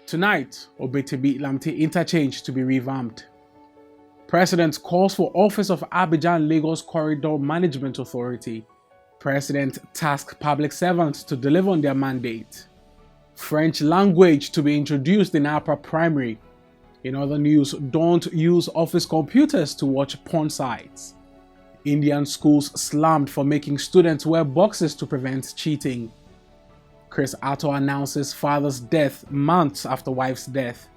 Tonight, OBETSEBI-LAMPTEY Interchange to be revamped. President calls for Office of Abidjan Lagos Corridor Management Authority. President tasks public servants to deliver on their mandate. French language to be introduced in upper primary. In other news, don't use office computers to watch porn sites. Indian schools slammed for making students wear boxes to prevent cheating. Otto announces father's death months after wife's death.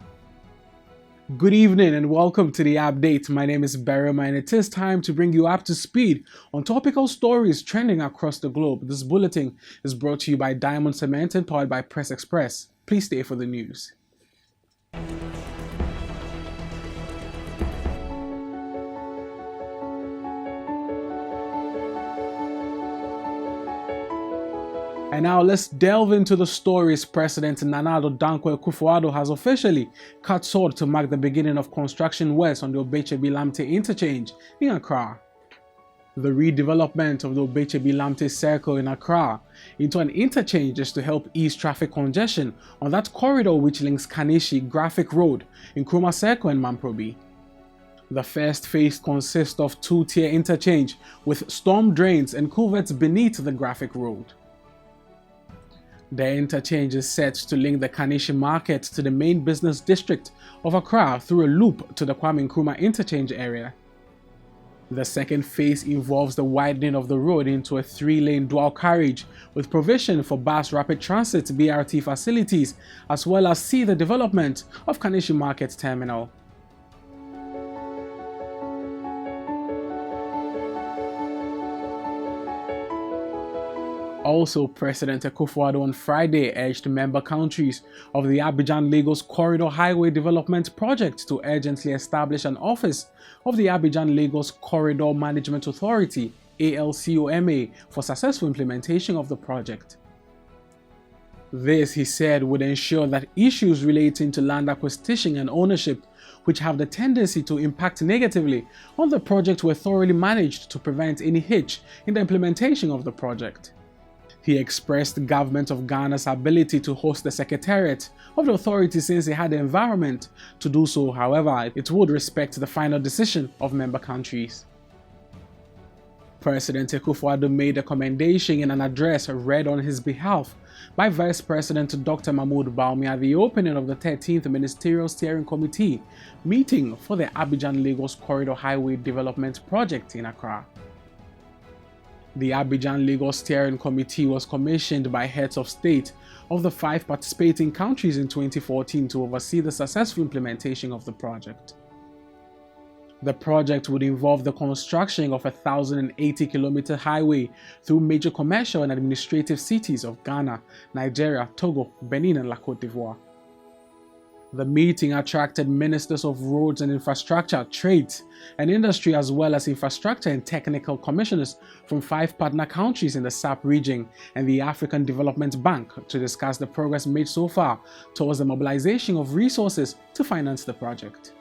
Good evening and welcome to the update. My name is Berima and it is time to bring you up to speed on topical stories trending across the globe. This bulletin is brought to you by Diamond Cement and powered by Press Express. Please stay for the news. And now let's delve into the stories. President Nana Addo Dankwa Akufo-Addo has officially cut sod to mark the beginning of construction west on the OBETSEBI-LAMPTEY Interchange in Accra. The redevelopment of the OBETSEBI-LAMPTEY Circle in Accra into an interchange is to help ease traffic congestion on that corridor which links Kaneshie, Graphic Road, Nkrumah Circle and Mamprobi. The first phase consists of two-tier interchange with storm drains and culverts beneath the Graphic Road. The interchange is set to link the Kaneshie market to the main business district of Accra through a loop to the Kwame Nkrumah interchange area. The second phase involves the widening of the road into a three-lane dual carriage with provision for bus rapid transit BRT facilities, as well as see the development of Kaneshie Market Terminal. Also, President Akufo-Addo on Friday urged member countries of the Abidjan-Lagos Corridor Highway Development Project to urgently establish an office of the Abidjan-Lagos Corridor Management Authority (ALCOMA) for successful implementation of the project. This, he said, would ensure that issues relating to land acquisition and ownership, which have the tendency to impact negatively on the project, were thoroughly managed to prevent any hitch in the implementation of the project. He expressed the government of Ghana's ability to host the secretariat of the authority since it had the environment to do so. However, it would respect the final decision of member countries. President Akufo-Addo made a commendation in an address read on his behalf by Vice President Dr. Mahmoud Bawumia at the opening of the 13th Ministerial Steering Committee meeting for the Abidjan-Lagos Corridor Highway Development Project in Accra. The Abidjan-Lagos Steering Committee was commissioned by heads of state of the 5 participating countries in 2014 to oversee the successful implementation of the project. The project would involve the construction of a 1,080-kilometer highway through major commercial and administrative cities of Ghana, Nigeria, Togo, Benin and La Côte d'Ivoire. The meeting attracted ministers of roads and infrastructure, trade and industry, as well as infrastructure and technical commissioners from 5 partner countries in the SAP region and the African Development Bank to discuss the progress made so far towards the mobilization of resources to finance the project.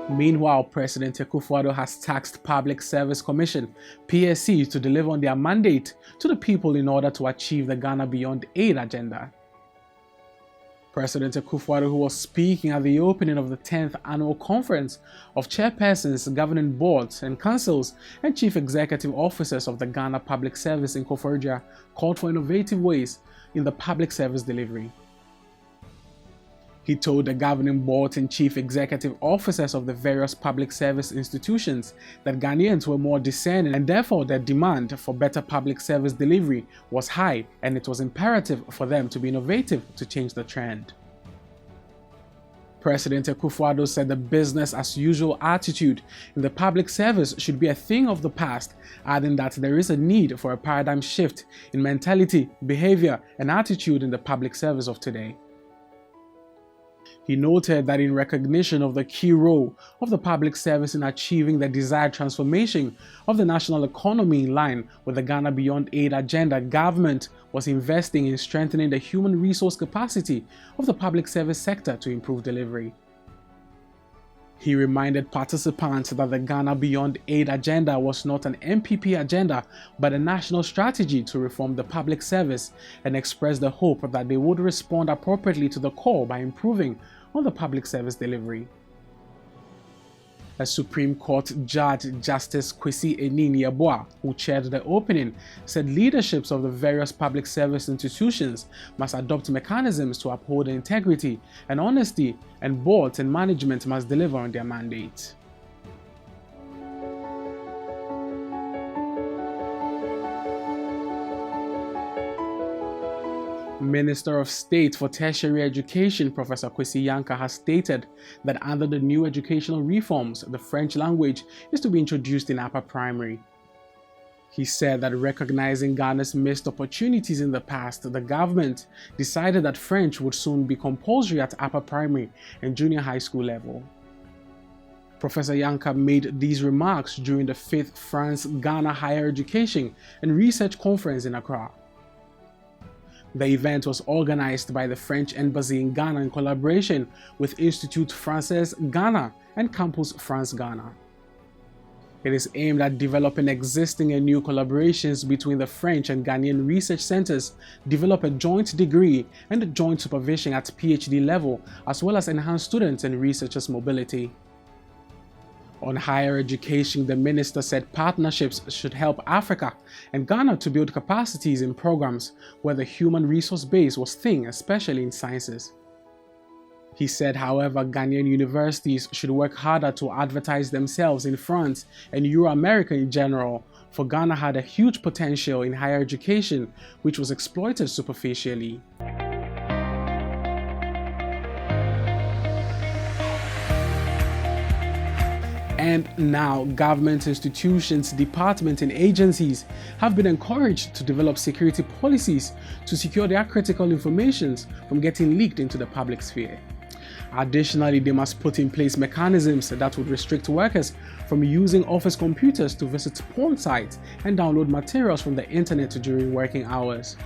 Meanwhile, President Akufo-Addo has tasked Public Service Commission (PSC) to deliver on their mandate to the people in order to achieve the Ghana Beyond Aid agenda. President Akufo-Addo, who was speaking at the opening of the 10th Annual Conference of Chairpersons, Governing Boards and Councils and Chief Executive Officers of the Ghana Public Service in Koforidua, called for innovative ways in the public service delivery. He told the governing board and chief executive officers of the various public service institutions that Ghanaians were more discerning and therefore their demand for better public service delivery was high, and it was imperative for them to be innovative to change the trend. President Akufo-Addo said the business as usual attitude in the public service should be a thing of the past, adding that there is a need for a paradigm shift in mentality, behavior and attitude in the public service of today. He noted that in recognition of the key role of the public service in achieving the desired transformation of the national economy in line with the Ghana Beyond Aid agenda, government was investing in strengthening the human resource capacity of the public service sector to improve delivery. He reminded participants that the Ghana Beyond Aid agenda was not an MPP agenda, but a national strategy to reform the public service, and expressed the hope that they would respond appropriately to the call by improving on the public service delivery. A Supreme Court Judge, Justice Kwesi Enin-Yeboah, who chaired the opening, said leaderships of the various public service institutions must adopt mechanisms to uphold integrity and honesty, and boards and management must deliver on their mandate. Minister of State for Tertiary Education, Professor Kwesi Yankah, has stated that under the new educational reforms, the French language is to be introduced in upper primary. He said that recognizing Ghana's missed opportunities in the past, the government decided that French would soon be compulsory at upper primary and junior high school level. Professor Yankah made these remarks during the 5th France-Ghana Higher Education and Research Conference in Accra. The event was organized by the French Embassy in Ghana in collaboration with Institut Français Ghana and Campus France Ghana. It is aimed at developing existing and new collaborations between the French and Ghanaian research centers, develop a joint degree and joint supervision at PhD level, as well as enhance students and researchers' mobility. On higher education, the minister said partnerships should help Africa and Ghana to build capacities in programs where the human resource base was thin, especially in sciences. He said, however, Ghanaian universities should work harder to advertise themselves in France and Euro-America in general, for Ghana had a huge potential in higher education, which was exploited superficially. And now, government institutions, departments, and agencies have been encouraged to develop security policies to secure their critical information from getting leaked into the public sphere. Additionally, they must put in place mechanisms that would restrict workers from using office computers to visit porn sites and download materials from the internet during working hours.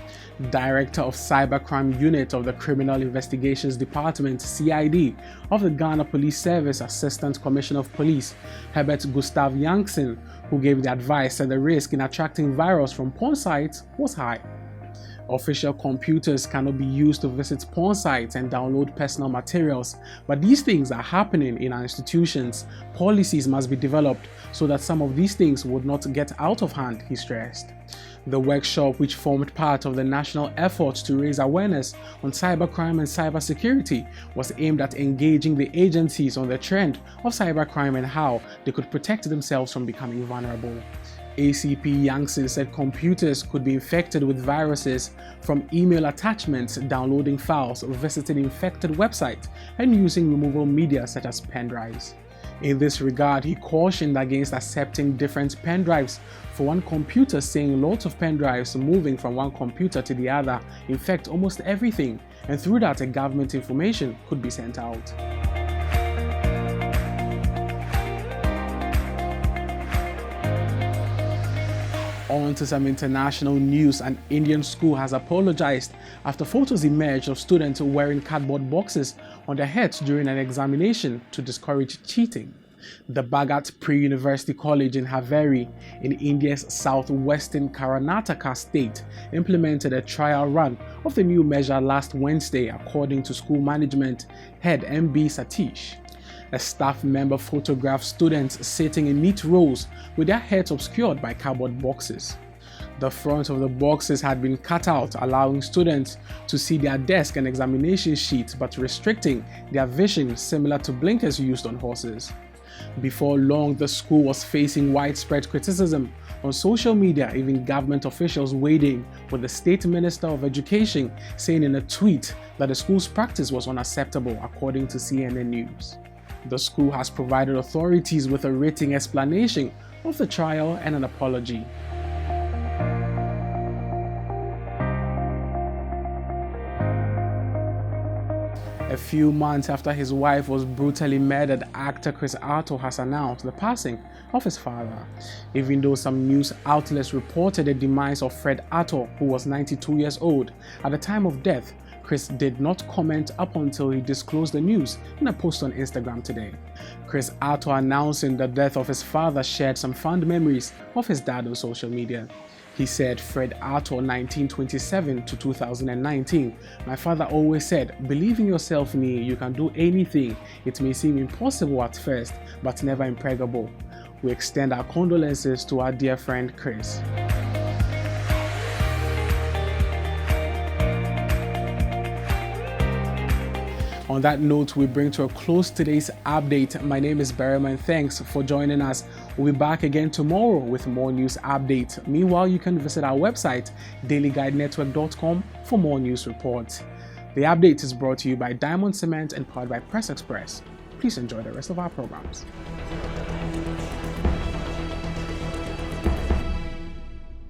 Director of Cybercrime Unit of the Criminal Investigations Department (CID) of the Ghana Police Service Assistant Commissioner of Police, Herbert Gustav Janssen, who gave the advice that the risk in attracting virus from porn sites was high. Official computers cannot be used to visit porn sites and download personal materials, but these things are happening in our institutions. Policies must be developed so that some of these things would not get out of hand, he stressed. The workshop, which formed part of the national effort to raise awareness on cybercrime and cybersecurity, was aimed at engaging the agencies on the trend of cybercrime and how they could protect themselves from becoming vulnerable. ACP Janssen said computers could be infected with viruses from email attachments, downloading files, visiting infected websites, and using removable media such as pen drives. In this regard, he cautioned against accepting different pen drives for one computer, saying lots of pen drives moving from one computer to the other infect almost everything, and through that, a government information could be sent out. On to some international news. An Indian school has apologized after photos emerged of students wearing cardboard boxes on their heads during an examination to discourage cheating. The Bhagat Pre-University College in Haveri, in India's southwestern Karnataka state, implemented a trial run of the new measure last Wednesday, according to school management head MB Satish. A staff member photographed students sitting in neat rows with their heads obscured by cardboard boxes. The front of the boxes had been cut out, allowing students to see their desk and examination sheets, but restricting their vision, similar to blinkers used on horses. Before long, the school was facing widespread criticism on social media, even government officials weighed in, with the State Minister of Education saying in a tweet that the school's practice was unacceptable, according to CNN News. The school has provided authorities with a written explanation of the trial and an apology. A few months after his wife was brutally murdered, actor Otto has announced the passing of his father. Even though some news outlets reported the demise of Otto, who was 92 years old at the time of death, Chris did not comment up until he disclosed the news in a post on Instagram today. Chris Otto announcing the death of his father shared some fond memories of his dad on social media. He said, Fred Otto, 1927 to 2019. My father always said, believe in yourself, me, you can do anything. It may seem impossible at first, but never impregnable. We extend our condolences to our dear friend Chris. On that note, we bring to a close today's update. My name is Berman. Thanks for joining us. We'll be back again tomorrow with more news updates. Meanwhile, you can visit our website, dailyguidenetwork.com, for more news reports. The update is brought to you by Diamond Cement and powered by Press Express. Please enjoy the rest of our programs.